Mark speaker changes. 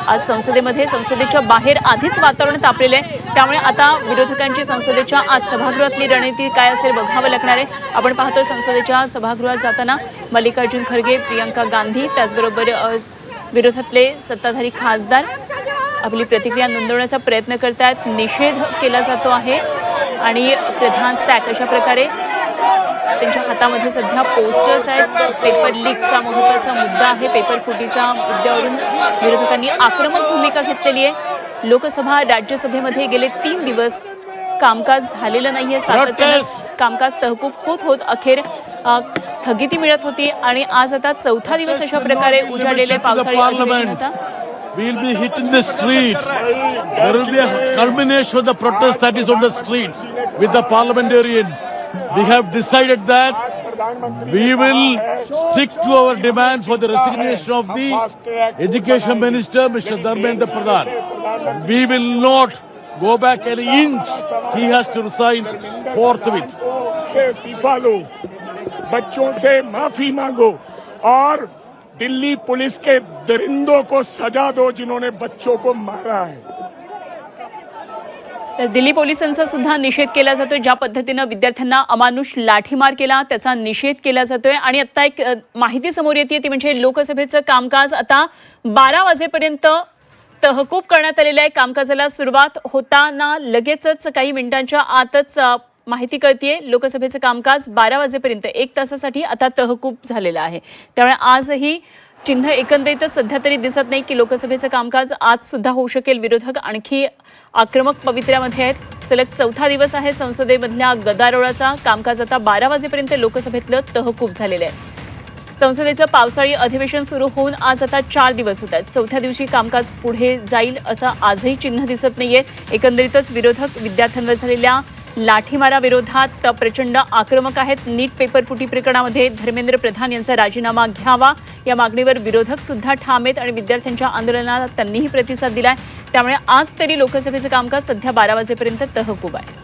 Speaker 1: आज संसदेच्या बाहेर आधीच वातावरण तापलेलं आहे। त्यामुळे आता विरोधकांची संसदेच्या आज सभागृहातली रणनीती काय असेल बघावं लागणार आहे। आपण पाहतो संसदेच्या सभागृहात जाताना मल्लिकार्जुन खरगे, प्रियंका गांधी, त्याचबरोबर विरोधातले सत्ताधारी खासदार आपली प्रतिक्रिया नोंदवण्याचा प्रयत्न करतात। निषेध केला जातो आहे आणि प्रधान सॅक अशा प्रकारे त्यांच्या हातामध्ये सध्या पोस्टर्स आहेत। पेपर लीकचा महत्त्वाचा मुद्दा आहे। पेपर फुटीच्या मुद्द्यावरून विरोधकांनी आक्रमक भूमिका घेतलेली आहे। लोकसभा राज्यसभेमध्ये गेले 3 दिवस कामकाज झालेलं नाहीये। सातत्यानं कामकाज तहकूब होत अखेर स्थगिती मिळत होती आणि आज आता चौथा दिवस अशा प्रकारे उजाडलेले पावसाळी अधिवेशनाचा
Speaker 2: We'll be hitting the street. There will be a culmination of the protest that is on the streets with the parliamentarians. We have decided that we will stick to our demand for the resignation of the Education Minister, Mr. Dharmendra Pradhan. We will not go back an inch. He has to resign forthwith.
Speaker 3: इस्तीफा low, बच्चों से माफी मांगो और Delhi police के दरिंदों को सजा दो जिन्होंने बच्चों को मारा है।
Speaker 1: तर दिल्ली पोलिसांचा सुद्धा निषेध केला जातोय। ज्या पद्धतीने विद्यार्थ्यांना अमानुष लाठीमार केला त्याचा निषेध केला जातोय। आणि आता एक माहिती समोर येते ती म्हणजे लोकसभेचं कामकाज आता 12 वाजेपर्यंत तहकूब करण्यात आलेलं आहे। कामकाजाला सुरुवात होताना लगेचच काही मिनिटांच्या आतच माहिती कळतीये लोकसभेचं कामकाज 12 वाजेपर्यंत 1 तासासाठी आता तहकूब झालेलं आहे। त्यामुळे आजही चिन्ह एकंदरीतच सध्या तरी दिसत नाही की लोकसभेचं कामकाज आज सुद्धा होऊ शकेल। विरोधक आणखी आक्रमक पवित्र्यामध्ये आहेत। सलग चौथा दिवस आहे संसदेमधल्या गदारोळाचा। कामकाज आता 12 वाजेपर्यंत लोकसभेतलं तहकूब झालेलं आहे। संसदेचं पावसाळी अधिवेशन सुरू होऊन आज आता 4 दिवस होत आहेत। चौथ्या दिवशी कामकाज पुढे जाईल असं आजही चिन्ह दिसत नाहीये। एकंदरीतच विरोधक विद्यार्थ्यांवर झालेल्या लाठीमाराविरोधात प्रचंड आक्रमक आहेत। नीट पेपर फुटी प्रकरणामध्ये धर्मेंद्र प्रधान यांचा राजीनामा घ्यावा या मागणीवर विरोधक सुद्धा ठाम आहेत आणि विद्यार्थ्यांच्या आंदोलनाला त्यांनीही प्रतिसाद दिलाय। त्यामुळे आज तरी लोकसभेचं कामकाज सध्या 12 वाजेपर्यंत तहकूब आहे।